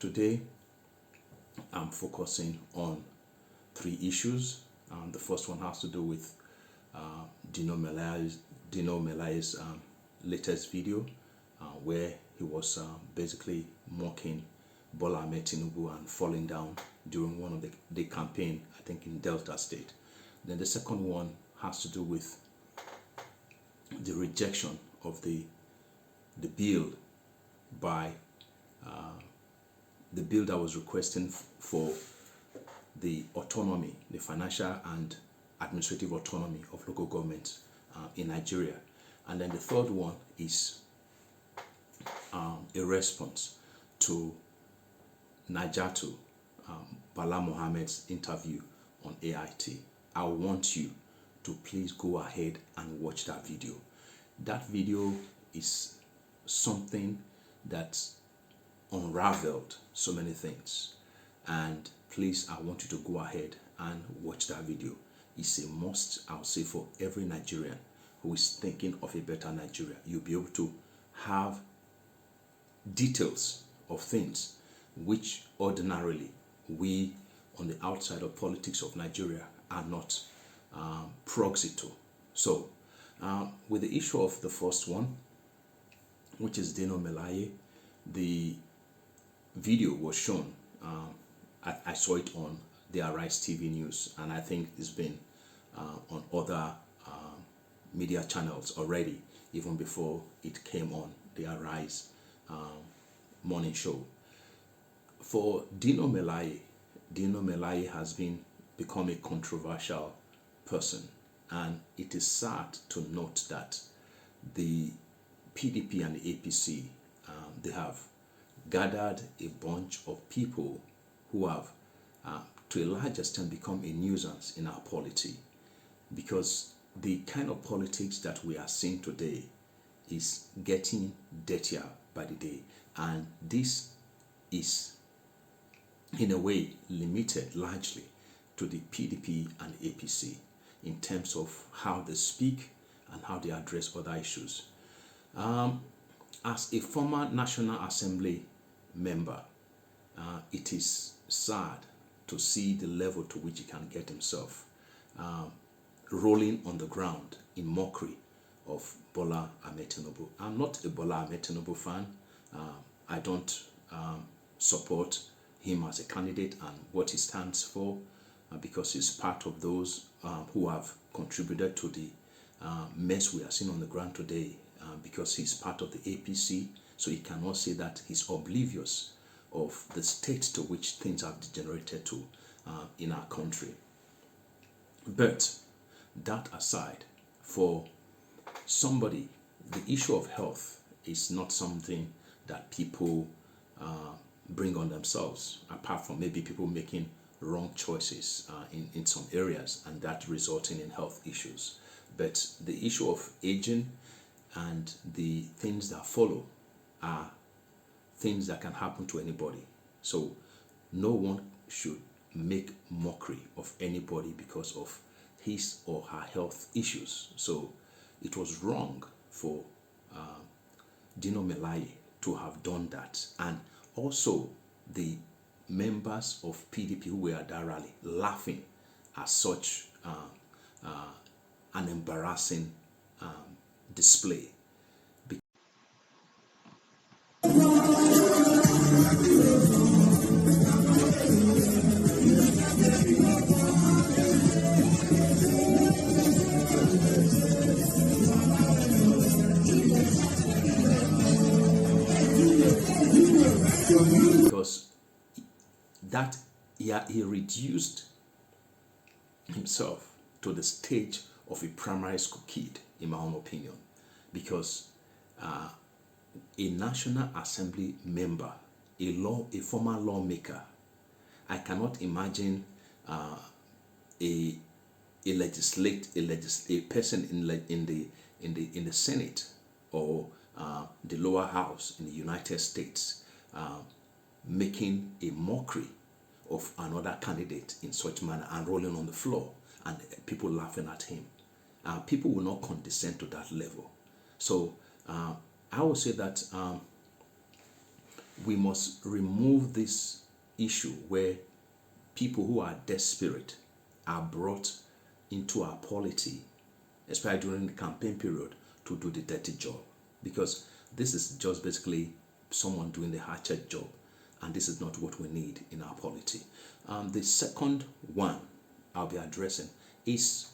Today, I'm focusing on three issues. The first one has to do with Dino Melaye's latest video, where he was basically mocking Bola Tinubu and falling down during one of the campaign, I think in Delta State. Then the second one has to do with the rejection of the bill by the bill that was requesting for the autonomy, the financial and administrative autonomy of local governments in Nigeria. And then the third one is a response to Naja'Atu'S, Bala Mohammed's interview on AIT. I want you to please go ahead and watch that video. That video is something that unraveled so many things, and please, I want you to go ahead and watch that video. It's a must, I'll say, for every Nigerian who is thinking of a better Nigeria. You'll be able to have details of things which ordinarily we on the outside of politics of Nigeria are not proxy to. So with the issue of the first one, which is Dino Melaye, the video was shown. I saw it on the Arise TV News, and I think it's been on other media channels already, even before it came on the Arise morning show. For Dino Melaye has become a controversial person, and it is sad to note that the PDP and the APC, they have gathered a bunch of people who have, to a large extent, become a nuisance in our polity, because the kind of politics that we are seeing today is getting dirtier by the day, and this is in a way limited largely to the PDP and APC in terms of how they speak and how they address other issues. As a former National Assembly member, it is sad to see the level to which he can get himself rolling on the ground in mockery of Bola Tinubu. I'm not a Bola Tinubu fan. I don't support him as a candidate and what he stands for, because he's part of those who have contributed to the mess we are seeing on the ground today, because he's part of the APC, so he cannot say that he's oblivious of the state to which things have degenerated to in our country. But that aside, for somebody, the issue of health is not something that people bring on themselves, apart from maybe people making wrong choices in some areas, and that resulting in health issues. But the issue of aging and the things that follow are things that can happen to anybody. So no one should make mockery of anybody because of his or her health issues. So it was wrong for Dino Melaye to have done that, and also the members of PDP who were at that rally laughing at such an embarrassing display. Because that he reduced himself to the stage of a primary school kid, in my own opinion, because a National Assembly member, a former lawmaker, I cannot imagine a person in the Senate or the lower house in the United States making a mockery of another candidate in such manner and rolling on the floor and people laughing at him. People will not condescend to that level. So I would say that we must remove this issue where people who are desperate are brought into our polity, especially during the campaign period, to do the dirty job. Because this is just basically someone doing the hatchet job, and this is not what we need in our polity. The second one I'll be addressing is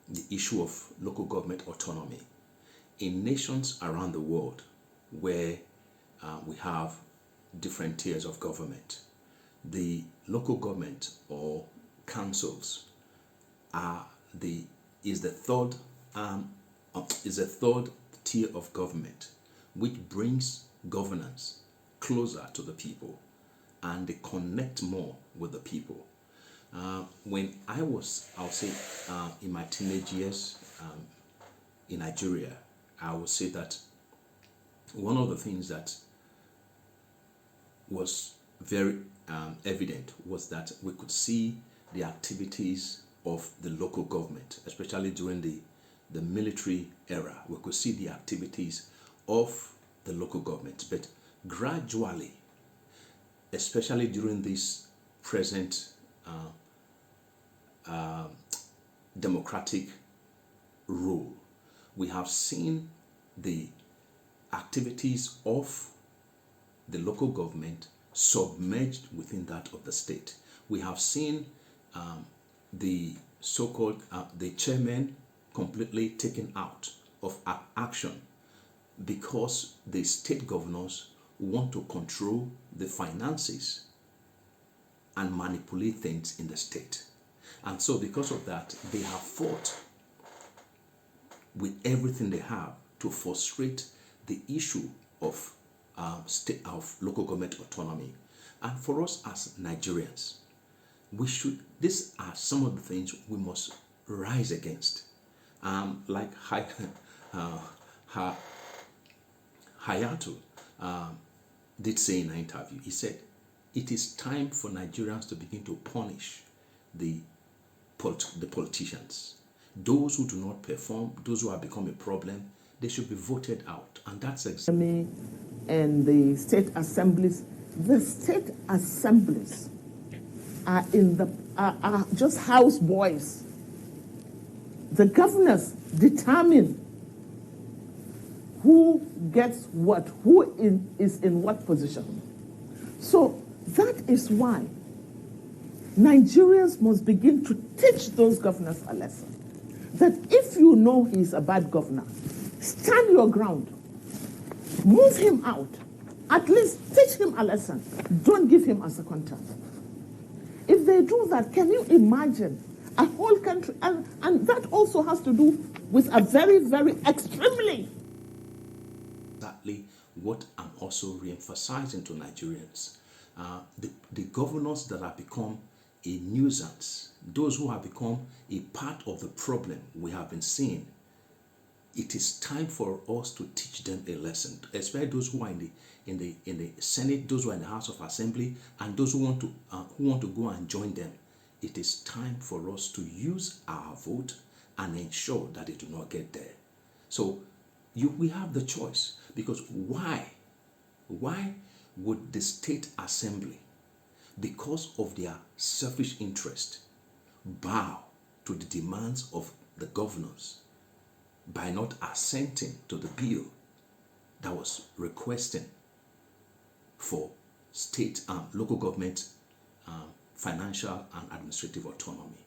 the issue of local government autonomy. In nations around the world where we have different tiers of government, the local government or councils is the third tier of government, which brings governance closer to the people, and they connect more with the people. When I'll say, in my teenage years in Nigeria, I would say that one of the things that was very evident was that we could see the activities of the local government, especially during the military era. We could see the activities of the local government, but gradually, especially during this present democratic rule, we have seen the activities of the local government submerged within that of the state. We have seen the so-called the chairman completely taken out of action because the state governors want to control the finances and manipulate things in the state. And so because of that, they have fought with everything they have to frustrate the issue of local government autonomy. And for us as Nigerians, these are some of the things we must rise against. Like Hayatu did say in an interview, he said, it is time for Nigerians to begin to punish the politicians. Those who do not perform, those who have become a problem, they should be voted out. And that's exactly. And the state assemblies are are just house boys. The governors determine who gets what, is in what position. So that is why Nigerians must begin to teach those governors a lesson. That if you know he's a bad governor, stand your ground. Move him out. At least teach him a lesson. Don't give him a second term. If they do that, can you imagine a whole country? And that also has to do with a very, very extremely. Exactly what I'm also re-emphasizing to Nigerians. The governors that have become a nuisance, those who have become a part of the problem we have been seeing, it is time for us to teach them a lesson, especially those who are in the Senate, those who are in the House of Assembly, and those who want to go and join them. It is time for us to use our vote and ensure that they do not get there. So we have the choice, because why would the State Assembly, because of their selfish interest, bow to the demands of the governors by not assenting to the bill that was requesting for state and local government financial and administrative autonomy?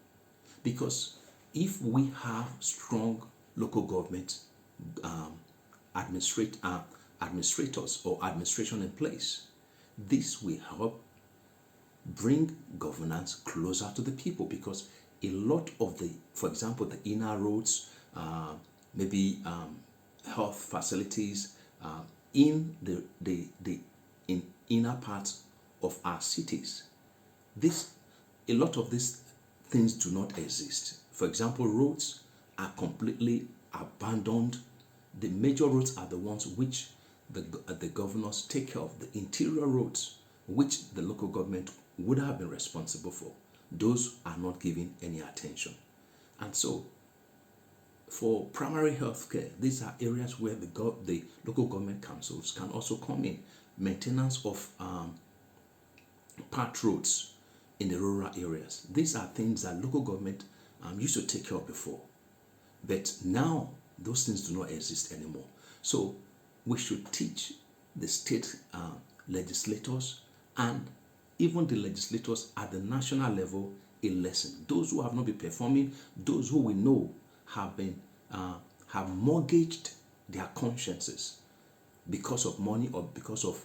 Because if we have strong local government administrators or administration in place, this will help bring governance closer to the people, because a lot of for example, the inner roads, maybe health facilities in the inner parts of our cities, a lot of these things do not exist. For example, roads are completely abandoned. The major roads are the ones which the governors take care of. The interior roads, which the local government would have been responsible for, those are not given any attention. And so, for primary health care, these are areas where the local government councils can also come in, maintenance of patriots in the rural areas. These are things that local government used to take care of before. But now, those things do not exist anymore. So, we should teach the state legislators and even the legislators at the national level a lesson. Those who have not been performing, those who we know have mortgaged their consciences because of money or because of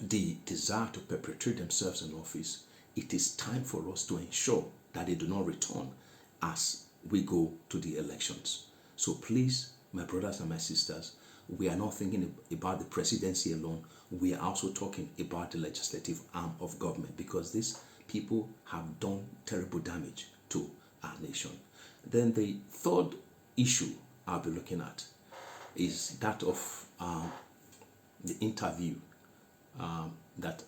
the desire to perpetuate themselves in office. It is time for us to ensure that they do not return as we go to the elections. So please, my brothers and my sisters, we are not thinking about the presidency alone. We are also talking about the legislative arm of government, because these people have done terrible damage to our nation. Then the third issue I'll be looking at is that of the interview that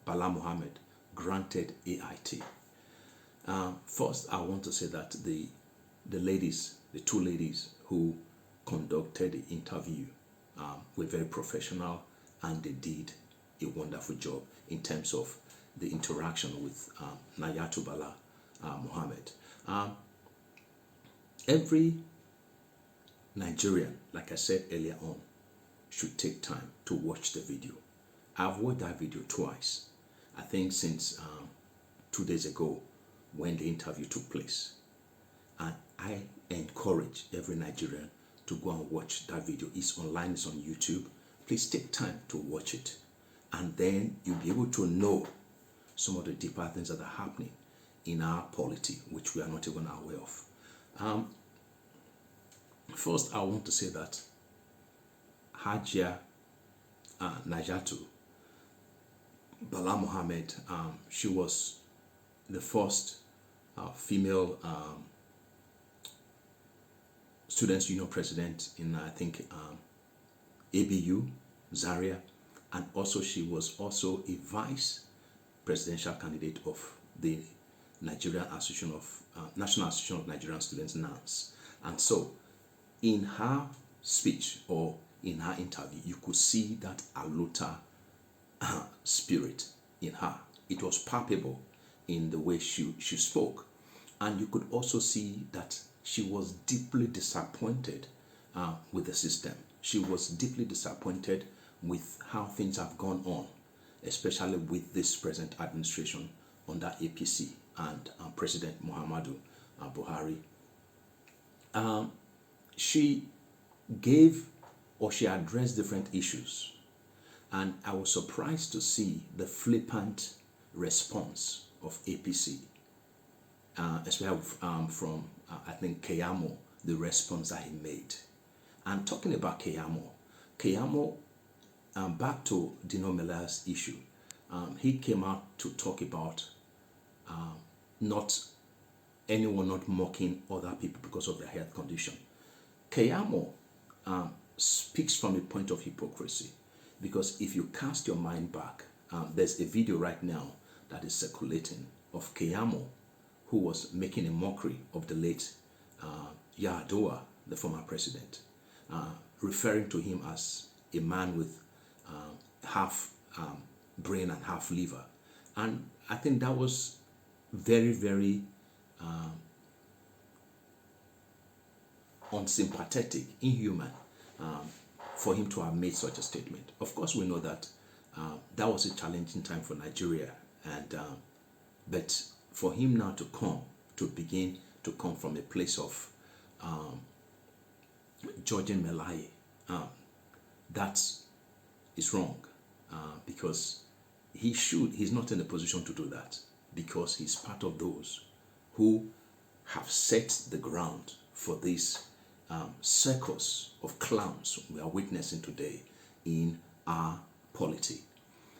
Bala Muhammad granted AIT. First, I want to say that the two ladies who conducted the interview were very professional, and they did a wonderful job in terms of the interaction with Naja'Atu'S Bala Muhammad. Every Nigerian, like I said earlier on, should take time to watch the video. I've watched that video twice, I think since 2 days ago when the interview took place. And I encourage every Nigerian to go and watch that video. It's online, it's on YouTube. Please take time to watch it. And then you'll be able to know some of the deeper things that are happening in our polity, which we are not even aware of. First, I want to say that Hajia Naja'Atu'S Bala Muhammad, she was the first female Students' Union president in, I think, ABU, Zaria, and also she was also a vice presidential candidate of the Nigerian Association of National Association of Nigerian Students, NANS. And so, in her speech or in her interview, you could see that Alota spirit in her. It was palpable in the way she spoke. And you could also see that she was deeply disappointed with the system. She was deeply disappointed with how things have gone on, especially with this present administration under APC and President Muhammadu Buhari. She addressed different issues, and I was surprised to see the flippant response of APC, especially from I think Keyamo, the response that he made. And talking about Keyamo, back to Dino Melaye's issue, he came out to talk about not mocking other people because of their health condition. Keyamo speaks from a point of hypocrisy, because if you cast your mind back, there's a video right now that is circulating of Keyamo, who was making a mockery of the late Yar'Adua, the former president, referring to him as a man with half brain and half liver. And I think that was very, very unsympathetic, inhuman for him to have made such a statement. Of course, we know that that was a challenging time for Nigeria, and but for him now to begin to come from a place of judging Melaye, that is wrong, because he's not in a position to do that, because he's part of those who have set the ground for this circus of clowns we are witnessing today in our polity.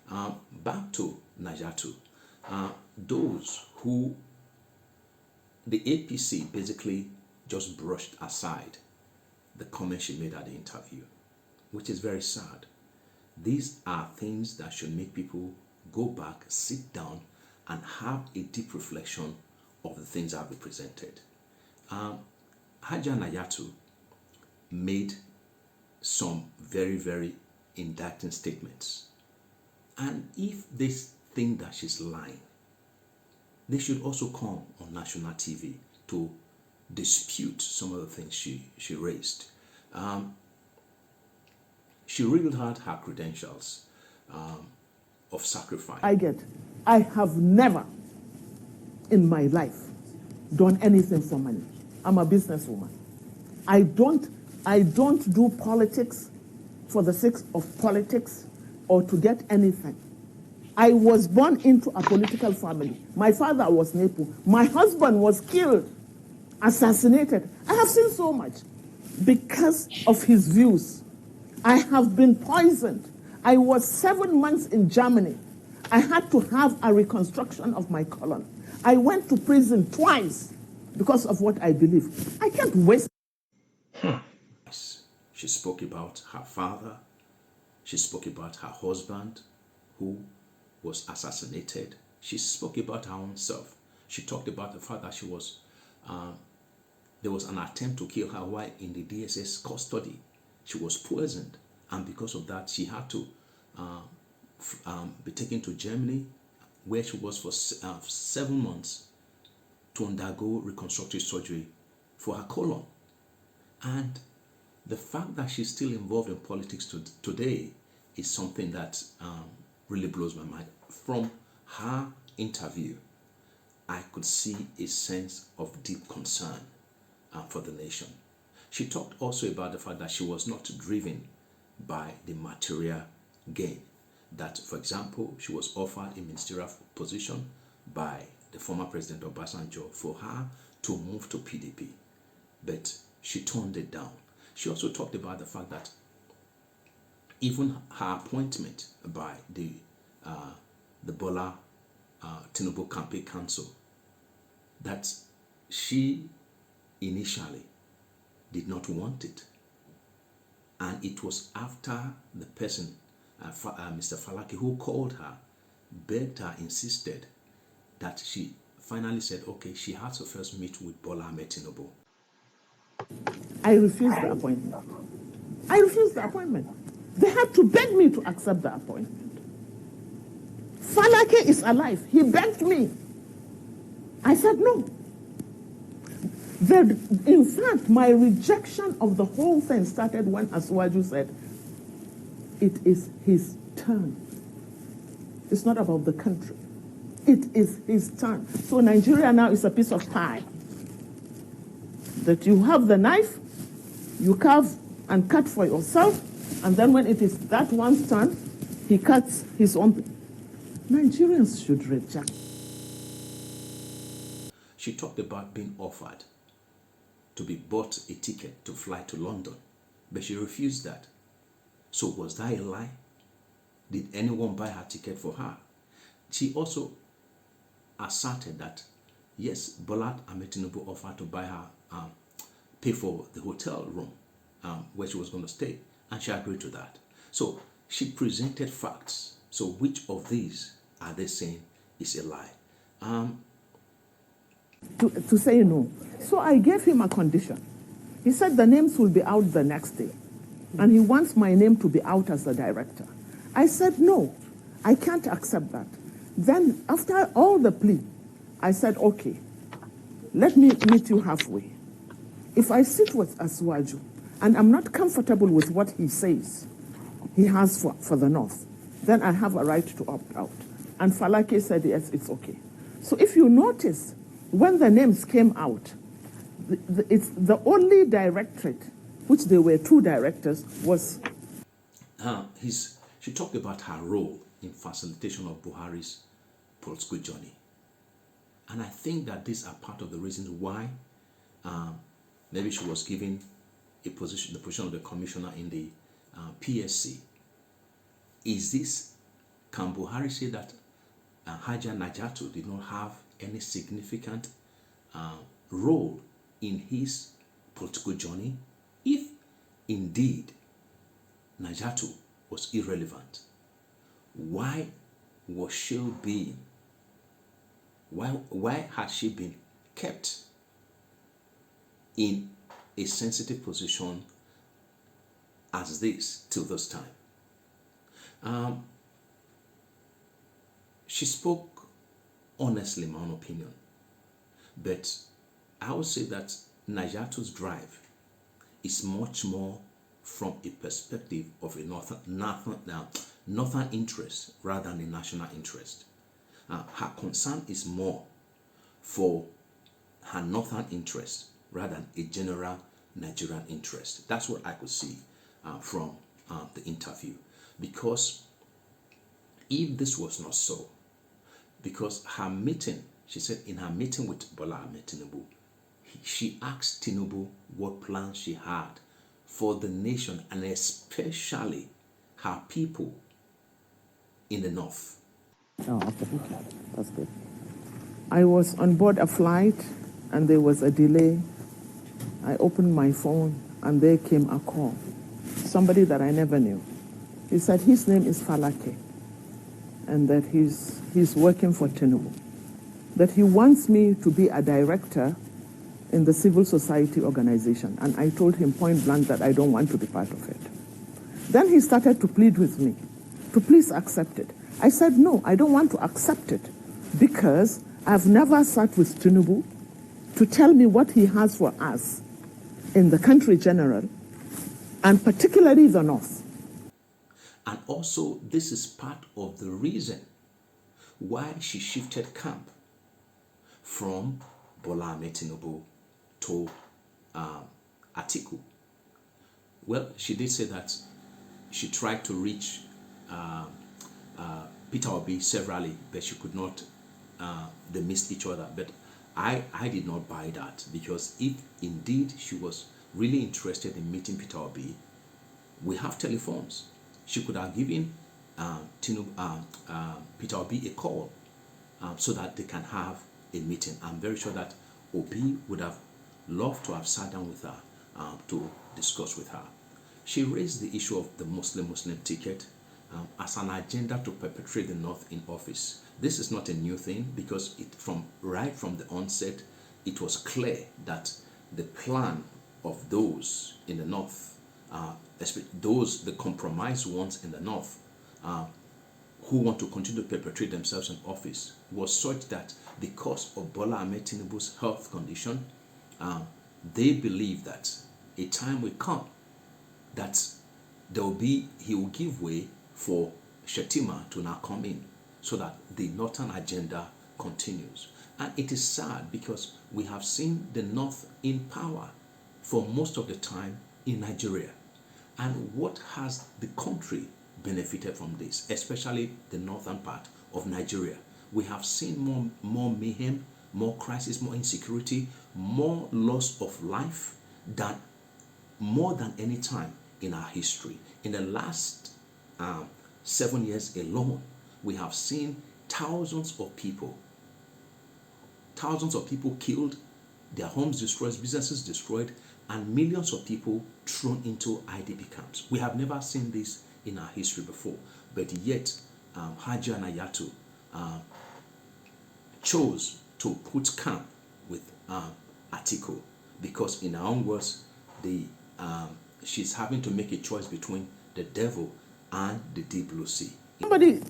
Back to Naja'Atu'S, those who the APC basically just brushed aside the comment she made at the interview, which is very sad. These are things that should make people go back, sit down, and have a deep reflection of the things I've presented. Hajia Naja'Atu'S made some very, very indicting statements. And if they think that she's lying, they should also come on national TV to dispute some of the things she raised. She revealed her credentials of sacrifice. I have never in my life done anything for money. I'm a businesswoman. I don't do politics for the sake of politics or to get anything. I was born into a political family. My father was NEPO. My husband was killed, assassinated. I have seen so much because of his views. I have been poisoned. I was 7 months in Germany. I had to have a reconstruction of my colon. I went to prison twice because of what I believe. I can't waste. She spoke about her father. She spoke about her husband who was assassinated. She spoke about her own self. She talked about the fact that there was an attempt to kill her while in the DSS custody. She was poisoned, and because of that, she had to be taken to Germany, where she was for 7 months to undergo reconstructive surgery for her colon. And the fact that she's still involved in politics today is something that really blows my mind. From her interview, I could see a sense of deep concern for the nation. She talked also about the fact that she was not driven by the material gain. That, for example, she was offered a ministerial position by the former President Obasanjo for her to move to PDP, but she turned it down. She also talked about the fact that even her appointment by the Bola Tinubu Campaign Council, that she initially did not want it. And it was after the person, Mr. Falaki, who called her, begged her, insisted, that she finally said, okay, she had to first meet with Bola Tinubu. I refused the appointment. They had to beg me to accept the appointment. Falake is alive. He begged me. I said no. In fact, my rejection of the whole thing started when Asuwaju said, it is his turn. It's not about the country. It is his turn. So Nigeria now is a piece of pie. That you have the knife, you carve and cut for yourself, and then when it is that one's turn, he cuts his own. Nigerians should reject. She talked about being offered to be bought a ticket to fly to London, but she refused that. So was that a lie? Did anyone buy her ticket for her? She also asserted that, yes, Bola Tinubu offered to buy her, pay for the hotel room where she was going to stay, and she agreed to that. So she presented facts. So which of these are they saying is a lie? To say no. So I gave him a condition. He said the names will be out the next day, and he wants my name to be out as the director. I said no, I can't accept that. Then after all the plea, I said, okay, let me meet you halfway. If I sit with Asuwaju and I'm not comfortable with what he says he has for the North, then I have a right to opt out. And Falake said, yes, it's okay. So if you notice, when the names came out, it's the only directorate, which there were 2 directors, was... She talked about her role in facilitation of Buhari's political journey. And I think that these are part of the reasons why maybe she was given the position of the commissioner in the PSC. Can Buhari say that Haja Naja'Atu'S did not have any significant role in his political journey? If indeed Naja'Atu'S was irrelevant, why was she being? Why had she been kept in a sensitive position as this till this time. She spoke honestly, my own opinion. But I would say that Naja'Atu'S drive is much more from a perspective of a northern interest rather than a national interest. Her concern is more for her northern interest rather than a general Nigerian interest. That's what I could see from the interview. Because if this was not so, because her meeting, she said in her meeting with Bola Tinubu, she asked Tinubu what plans she had for the nation and especially her people in the north. Oh, okay. That's good. I was on board a flight and there was a delay. I opened my phone and there came a call. Somebody that I never knew. He said his name is Falake and that he's working for Tinubu. That he wants me to be a director in the civil society organization. And I told him point blank that I don't want to be part of it. Then he started to plead with me to please accept it. I said, no, I don't want to accept it because I've never sat with Tinubu to tell me what he has for us in the country general and particularly the north. And also, this is part of the reason why she shifted camp from Bola Tinubu to Atiku. Well, she did say that she tried to reach Peter Obi severally, but she could not. They missed each other. But I did not buy that, because if indeed she was really interested in meeting Peter Obi, we have telephones. She could have given Peter Obi a call so that they can have a meeting. I'm very sure that Obi would have loved to have sat down with her to discuss with her. She raised the issue of the Muslim ticket as an agenda to perpetrate the North in office. This is not a new thing, because right from the onset, it was clear that the plan of those in the North, especially the compromised ones in the North, who want to continue to perpetrate themselves in office, was such that because of Bola Tinubu's health condition, they believe that a time will come that he will give way for Shetima to now come in, so that the Northern agenda continues. And it is sad, because we have seen the North in power for most of the time in Nigeria. And what has the country benefited from this, especially the northern part of Nigeria? We have seen more mayhem, more crisis, more insecurity, more loss of life more than any time in our history. In the last 7 years alone, we have seen thousands of people killed, their homes destroyed, businesses destroyed, and millions of people thrown into IDP camps. We have never seen this in our history before, but yet Naja'Atu chose to put camp with Atiku, because in her own words, she's having to make a choice between the devil and the deep blue sea. Somebody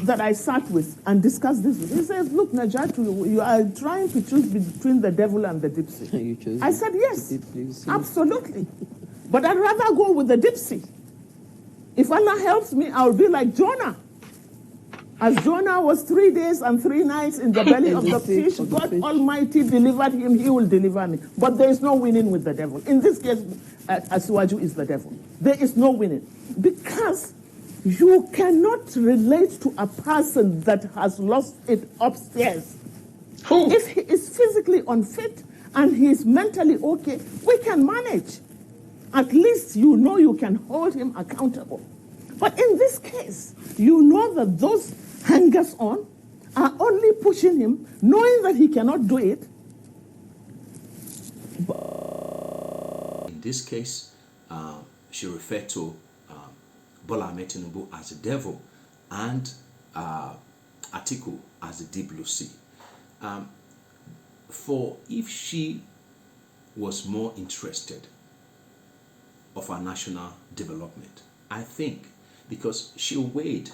that I sat with and discussed this with, he says, look, Naja'Atu, you are trying to choose between the devil and the deep sea. I said, yes, absolutely. But I'd rather go with the deep sea. If Allah helps me, I'll be like Jonah. As Jonah was 3 days and 3 nights in the belly of the fish, God Almighty delivered him, he will deliver me. But there is no winning with the devil. In this case, Asiwaju is the devil. There is no winning. Because you cannot relate to a person that has lost it upstairs. Who? If he is physically unfit and he is mentally okay, we can manage. At least you know you can hold him accountable. But in this case, you know that those hangers-on are only pushing him, knowing that he cannot do it. In this case, she referred to Bola Tinubu as the devil and Atiku as the deep blue sea. For if she was more interested of our national development. I think because she weighed,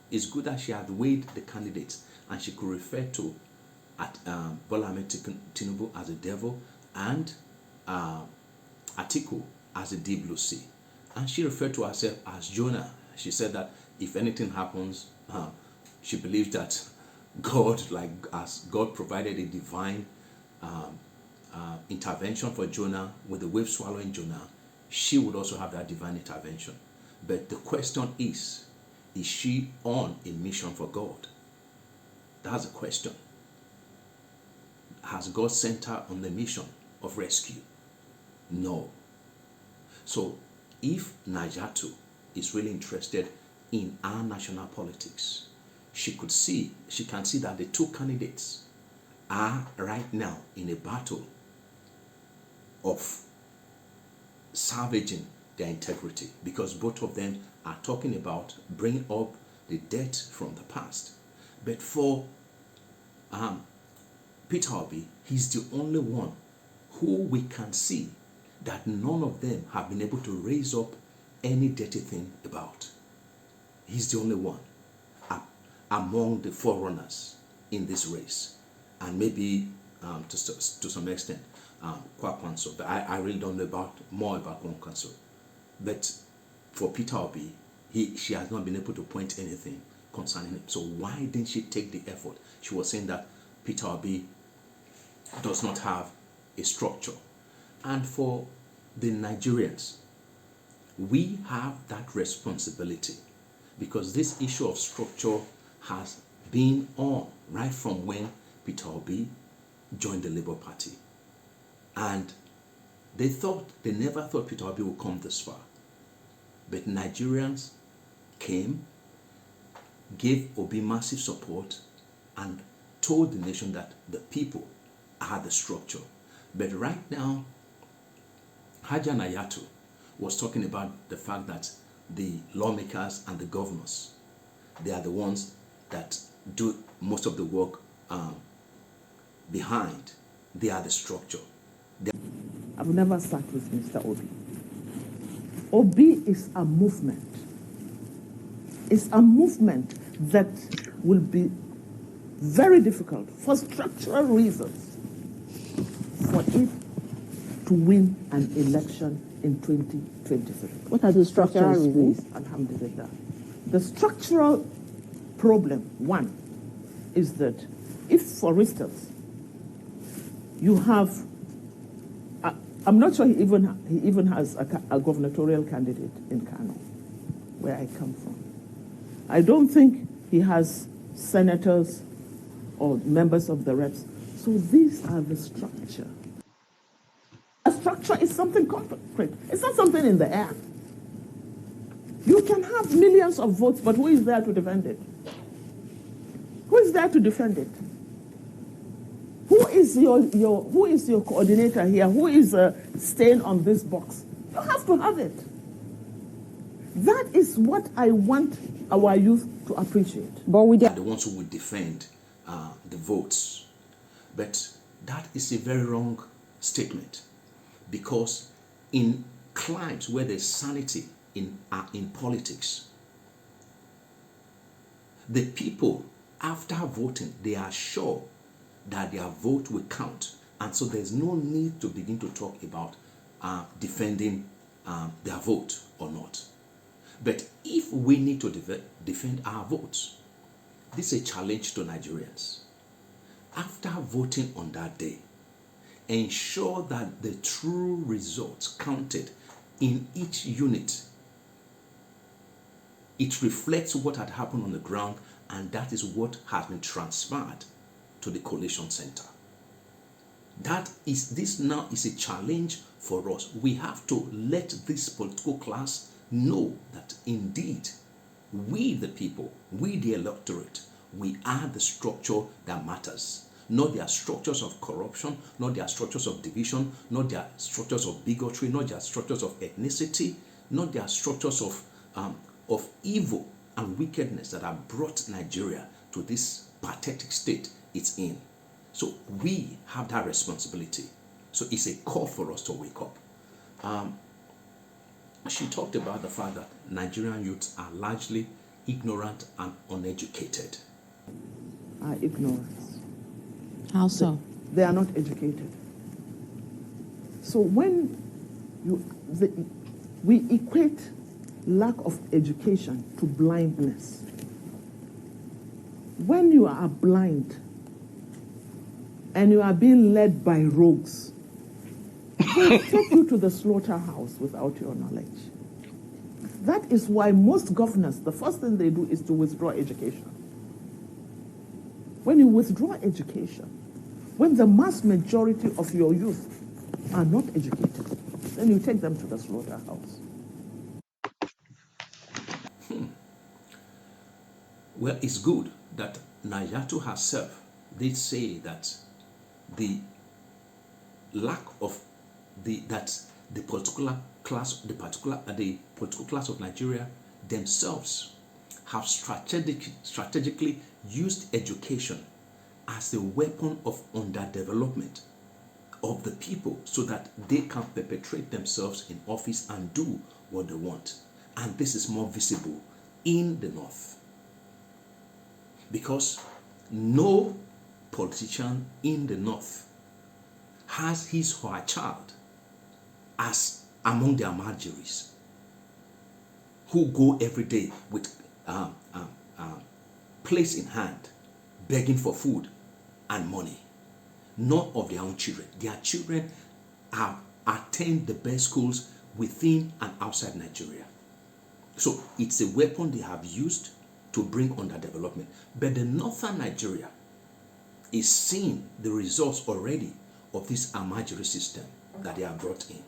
it's good that she had weighed the candidates and she could refer to Bola Tinubu as a devil and Atiku as a deep blue sea. And she referred to herself as Jonah. She said that if anything happens, she believes that God, as God provided a divine intervention for Jonah with the wave swallowing Jonah, she would also have that divine intervention. But the question is she on a mission for God? That's the question. Has God sent her on the mission of rescue? No. So if Naja'Atu is really interested in our national politics, she can see that the two candidates are right now in a battle of salvaging their integrity, because both of them are talking about bringing up the debt from the past. But for Peter Obi, he's the only one who we can see that none of them have been able to raise up any dirty thing about. He's the only one among the forerunners in this race. And maybe to some extent, Kwankwaso. But I really don't know more about Kwankwaso. But for Peter Obi, she has not been able to point anything concerning him. So why didn't she take the effort? She was saying that Peter Obi does not have a structure. And for the Nigerians, we have that responsibility, because this issue of structure has been on right from when Peter Obi joined the Labour Party. And they never thought Peter Obi would come this far. But Nigerians came, gave Obi massive support, and told the nation that the people are the structure. But right now, Naja'Atu was talking about the fact that the lawmakers and the governors, they are the ones that do most of the work behind. They are the structure. I've never sat with Mr. Obi. Obi is a movement. It's a movement that will be very difficult for structural reasons for it to win an election in 2023. What are the structural reasons? Alhamdulillah. The structural problem, one, is that if, for instance, you have, I'm not sure he even has a gubernatorial candidate in Kano, where I come from. I don't think he has senators or members of the reps. So these are the structure. A structure is something concrete. It's not something in the air. You can have millions of votes, but who is there to defend it? Who is there to defend it? Who is your coordinator here? Who is staying on this box? You have to have it. That is what I want our youth to appreciate. But we are the ones who will defend the votes. But that is a very wrong statement, because in climes where there's sanity in politics, the people, after voting, they are sure that their vote will count, and so there's no need to begin to talk about defending their vote or not. But if we need to defend our votes, this is a challenge to Nigerians. After voting on that day, ensure that the true results counted in each unit. It reflects what had happened on the ground, and that is what has been transferred to the collation center. This now is a challenge for us. We have to let this political class know that indeed we the people, we the electorate, we are the structure that matters. Not their structures of corruption, not their structures of division, not their structures of bigotry, not their structures of ethnicity, not their structures of evil and wickedness that have brought Nigeria to this pathetic state it's in. So we have that responsibility. So it's a call for us to wake up. she talked about the fact that Nigerian youths are largely ignorant and uneducated. Are ignorance. How so? They are not educated. So when we equate lack of education to blindness. When you are blind and you are being led by rogues, they take you to the slaughterhouse without your knowledge. That is why most governors, the first thing they do is to withdraw education. When you withdraw education, when the mass majority of your youth are not educated, then you take them to the slaughterhouse. Well, it's good that Naja'Atu herself did say that the lack of the political class of Nigeria themselves have strategically used education as a weapon of underdevelopment of the people so that they can perpetrate themselves in office and do what they want. And this is more visible in the north, because no politician in the north has his or her child as among their marginaries who go every day with plates in hand, begging for food and money. None of their own children. Their children have attained the best schools within and outside Nigeria. So it's a weapon they have used to bring underdevelopment. But the northern Nigeria is seeing the results already of this Amajiri system that they have brought in.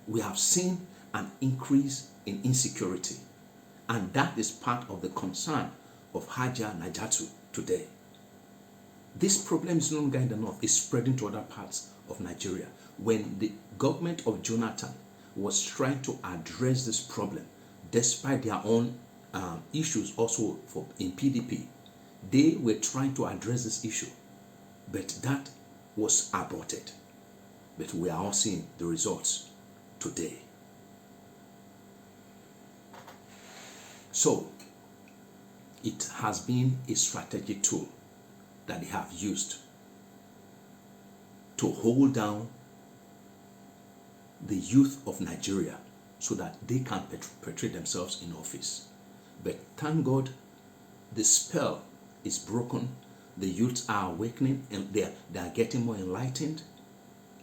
We have seen an increase in insecurity, and that is part of the concern of Haja Naja'Atu today. This problem is no longer in the north, it's spreading to other parts of Nigeria. When the government of Jonathan was trying to address this problem, despite their own issues also in PDP, they were trying to address this issue, but that was aborted. But we are all seeing the results today. So it has been a strategic tool that they have used to hold down the youth of Nigeria so that they can portray themselves in office. But thank God, the spell is broken. The youths are awakening and they are getting more enlightened,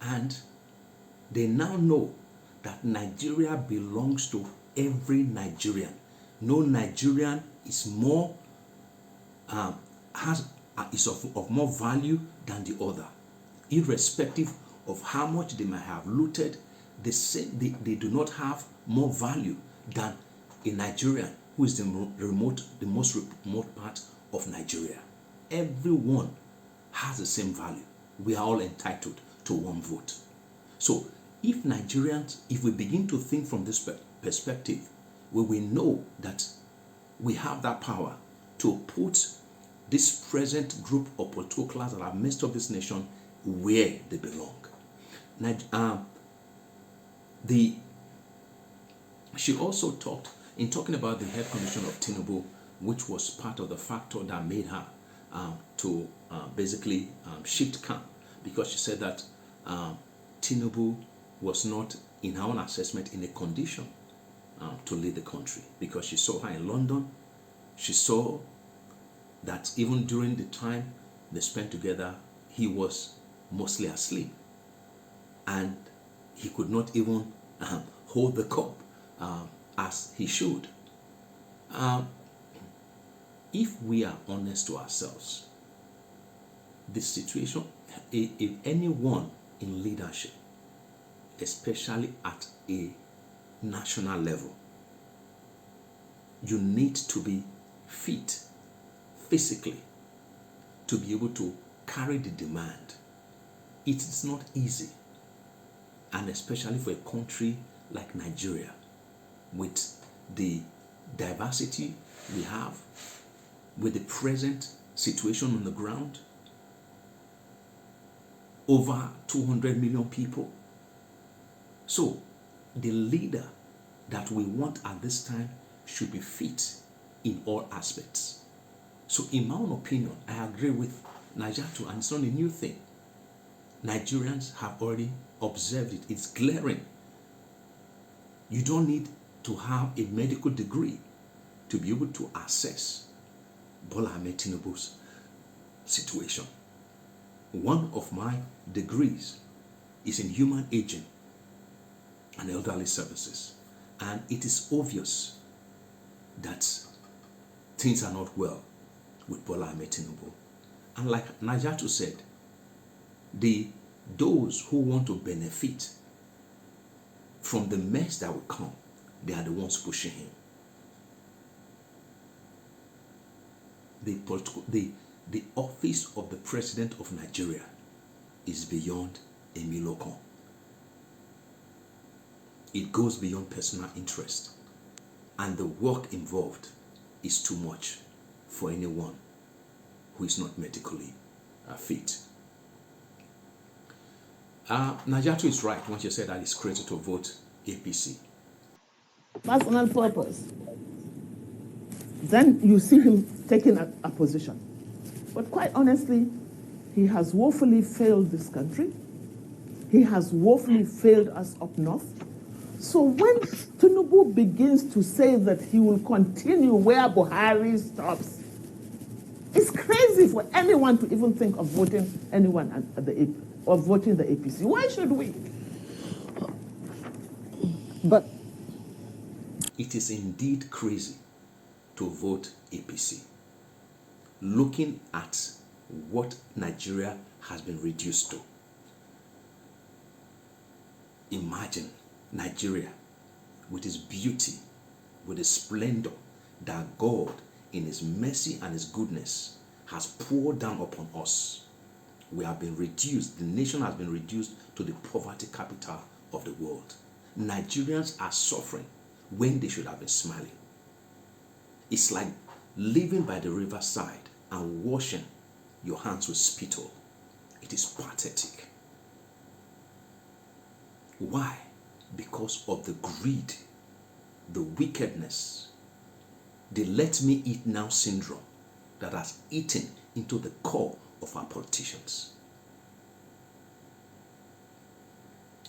and they now know that Nigeria belongs to every Nigerian. No Nigerian is more is of more value than the other, irrespective of how much they might have looted. They do not have more value than a Nigerian who is the most remote part of Nigeria. Everyone has the same value. We are all entitled to one vote. So if Nigerians, if we begin to think from this perspective, we will know that we have that power to put this present group of political class that have messed up this nation where they belong. She also talked, in talking about the health condition of Tinubu, which was part of the factor that made her to basically shift camp, because she said that Tinubu was not, in her own assessment, in a condition to lead the country, because she saw her in London. She saw that even during the time they spent together, he was mostly asleep, and he could not even hold the cup as he should. If we are honest to ourselves, the situation, if anyone in leadership, especially at a national level, you need to be fit physically to be able to carry the demand. It is not easy, and especially for a country like Nigeria, with the diversity we have, with the present situation on the ground, over 200 million people. So the leader that we want at this time should be fit in all aspects. So in my own opinion, I agree with Naja'Atu, and it's not a new thing. Nigerians have already observed it. It's glaring. You don't need to have a medical degree to be able to assess Bola Tinubu's situation. One of my degrees is in human aging and elderly services. And it is obvious that things are not well with Bola Tinubu. And like Naja'Atu said, those who want to benefit from the mess that will come, they are the ones pushing him. The office of the President of Nigeria is beyond a milocon. It goes beyond personal interest, and the work involved is too much for anyone who is not medically fit. Naja'Atu is right when she said that it's crazy to vote APC. Personal purpose. Then you see him taking a position. But quite honestly, he has woefully failed this country. He has woefully failed us up north. So when Tinubu begins to say that he will continue where Buhari stops, it's crazy for anyone to even think of voting anyone at the or voting the APC. Why should we? But it is indeed crazy to vote APC. Looking at what Nigeria has been reduced to. Imagine Nigeria with its beauty, with its splendor that God in his mercy and his goodness has poured down upon us. We have been reduced, the nation has been reduced to the poverty capital of the world. Nigerians are suffering when they should have been smiling. It's like living by the riverside and washing your hands with spittle. It is pathetic. Why? Because of the greed, the wickedness, the let me eat now syndrome that has eaten into the core of our politicians.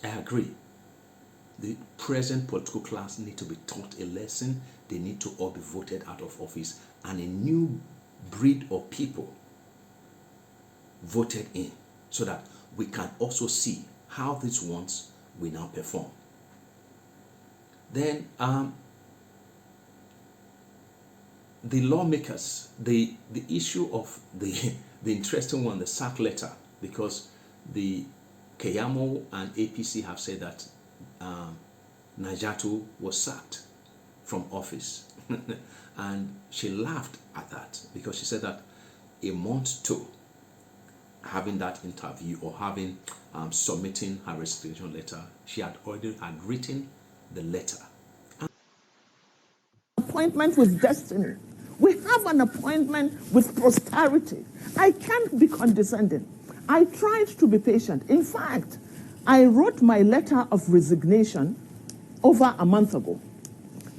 I agree. The present political class need to be taught a lesson. They need to all be voted out of office, and a new breed of people voted in, so that we can also see how these ones will now perform. Then the lawmakers, the issue of the interesting one, the sack letter, because the Keyamo and APC have said that Naja'Atu was sacked from office. And she laughed at that because she said that a month to having that interview or having submitting her resignation letter, she had already written the letter. Appointment with destiny. We have an appointment with prosperity. I can't be condescending. I tried to be patient. In fact, I wrote my letter of resignation over a month ago.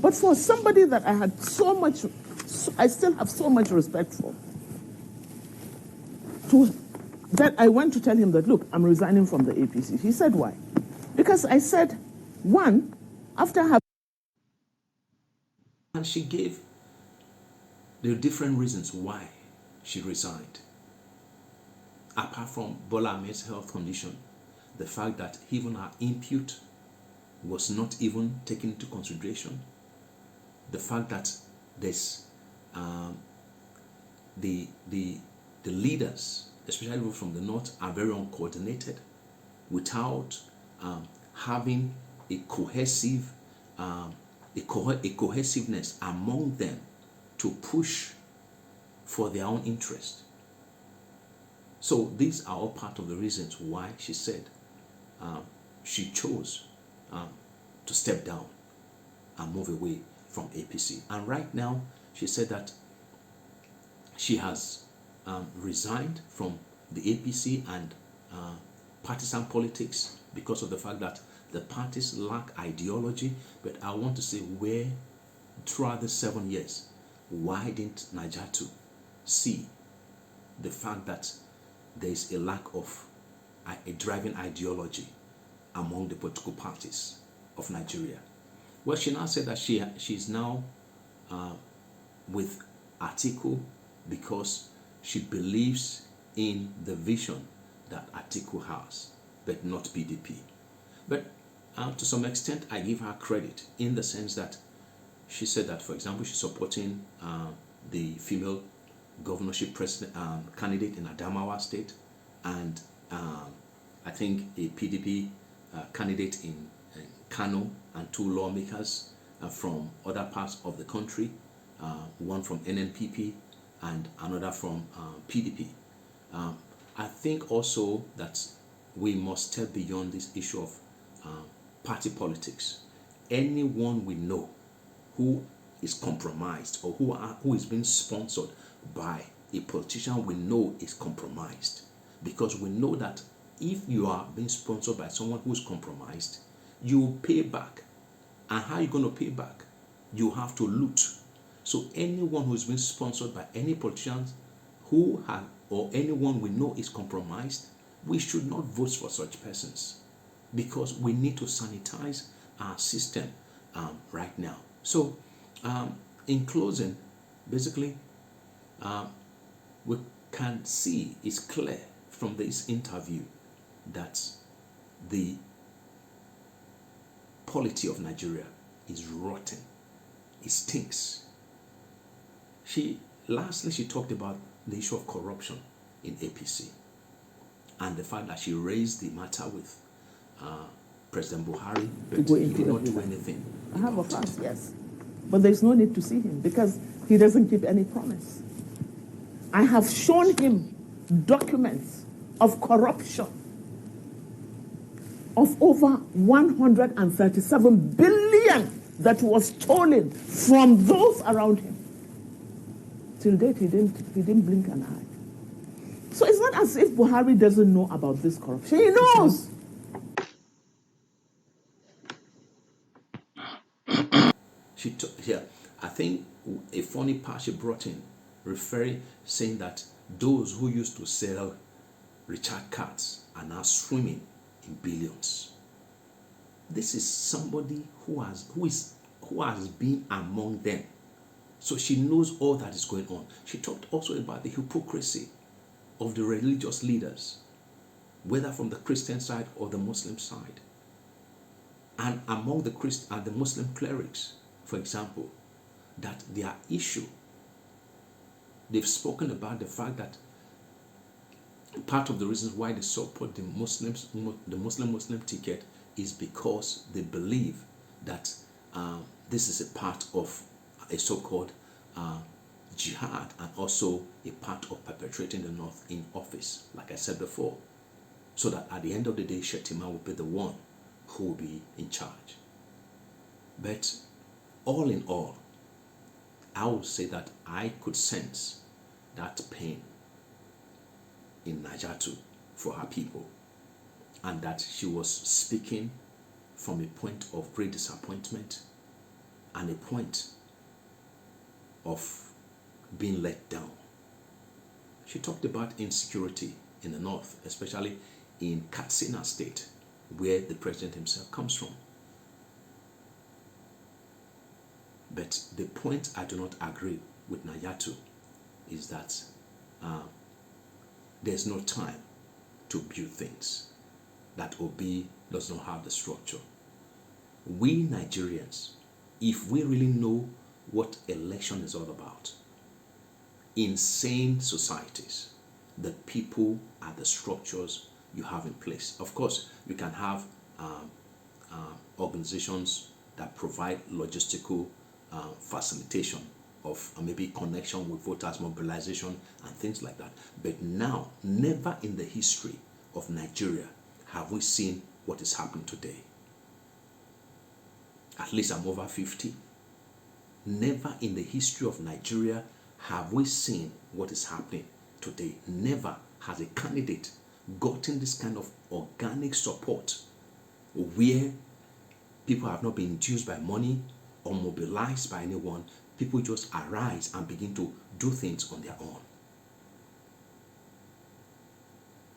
But for somebody that I had I still have so much respect for, that I went to tell him that, look, I'm resigning from the APC. He said, why? Because I said, one, after having... And she gave the different reasons why she resigned. Apart from Bola Ahmed's health condition, the fact that even her impute was not even taken into consideration, the fact that there's the leaders, especially from the north, are very uncoordinated, without having a cohesive a cohesiveness among them to push for their own interest. So these are all part of the reasons why she said she chose to step down and move away from APC. And right now, she said that she has resigned from the APC and partisan politics because of the fact that The parties lack ideology, but I want to say where throughout the 7 years, why didn't Naja'Atu see the fact that there is a lack of a driving ideology among the political parties of Nigeria? Well, she now said that she's now with Atiku because she believes in the vision that Atiku has, but not PDP. But to some extent, I give her credit in the sense that she said that, for example, she's supporting the female governorship candidate in Adamawa State, and I think a PDP candidate in Kano, and 2 lawmakers from other parts of the country, one from NNPP and another from PDP. I think also that we must step beyond this issue of party politics. Anyone we know who is compromised or who is being sponsored by a politician we know is compromised, because we know that if you are being sponsored by someone who is compromised, you will pay back. And how are you going to pay back? You have to loot. So anyone who is being sponsored by any politicians who have, or anyone we know is compromised, we should not vote for such persons, because we need to sanitize our system right now. So in closing, basically, we can see, it's clear from this interview that the polity of Nigeria is rotten. It stinks. Lastly, she talked about the issue of corruption in APC and the fact that she raised the matter with President Buhari, but he did not do anything. I have a fact, yes. But there's no need to see him because he doesn't keep any promise. I have shown him documents of corruption of over 137 billion that was stolen from those around him. Till date, he didn't blink an eye. So it's not as if Buhari doesn't know about this corruption. He knows. I think a funny part she brought in, saying that those who used to sell Richard cards are now swimming in billions. This is somebody who has been among them. So she knows all that is going on. She talked also about the hypocrisy of the religious leaders, whether from the Christian side or the Muslim side. And among the Christian and the Muslim clerics, for example, that their issue, they've spoken about the fact that part of the reasons why they support the Muslim ticket is because they believe that this is a part of a so-called jihad and also a part of perpetuating the North in office, like I said before, so that at the end of the day, Shetima will be the one who will be in charge. But all in all, I would say that I could sense that pain in Naja'Atu for her people, and that she was speaking from a point of great disappointment and a point of being let down. She talked about insecurity in the north, especially in Katsina State, where the president himself comes from. But the point I do not agree with Naja'Atu is that there's no time to build things, that Obi does not have the structure. We Nigerians, if we really know what election is all about, in sane societies, the people are the structures you have in place. Of course, you can have organizations that provide logistical facilitation of maybe connection with voters, mobilization, and things like that. But now, never in the history of Nigeria have we seen what is happening today. At least I'm over 50. Never in the history of Nigeria have we seen what is happening today. Never has a candidate gotten this kind of organic support where people have not been induced by money or mobilized by anyone. People just arise and begin to do things on their own.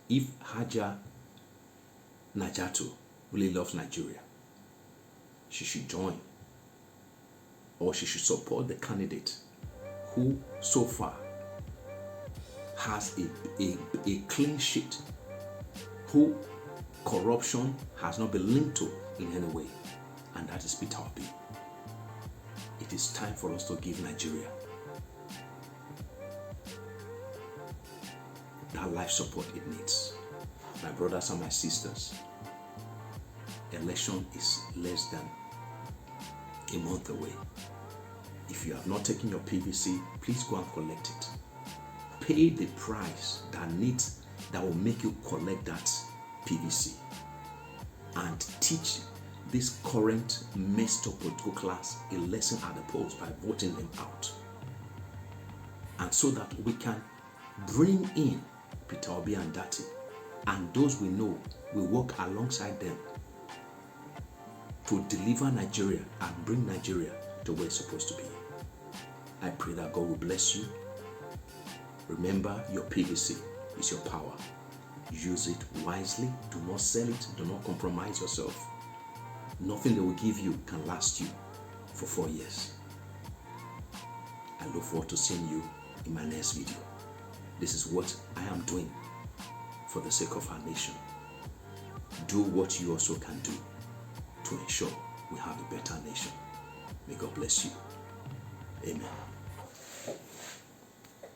If Haja Naja'Atu really loves Nigeria, she should join, or she should support the candidate who so far has a clean sheet, who corruption has not been linked to in any way, and that is Peter Obi. It is time for us to give Nigeria that life support it needs. My brothers and my sisters, election is less than a month away. If you have not taken your PVC, please go and collect it. Pay the price that will make you collect that PVC, and teach this current messed up political class a lesson at the polls by voting them out, and so that we can bring in Peter Obi and Dati and those we know will work alongside them to deliver Nigeria and bring Nigeria to where it's supposed to be. I pray that God will bless you. Remember, your PVC is your power. Use it wisely. Do not sell it. Do not compromise yourself. Nothing they will give you can last you for 4 years. I look forward to seeing you in my next video. This is what I am doing for the sake of our nation. Do what you also can do to ensure we have a better nation. May God bless you. Amen.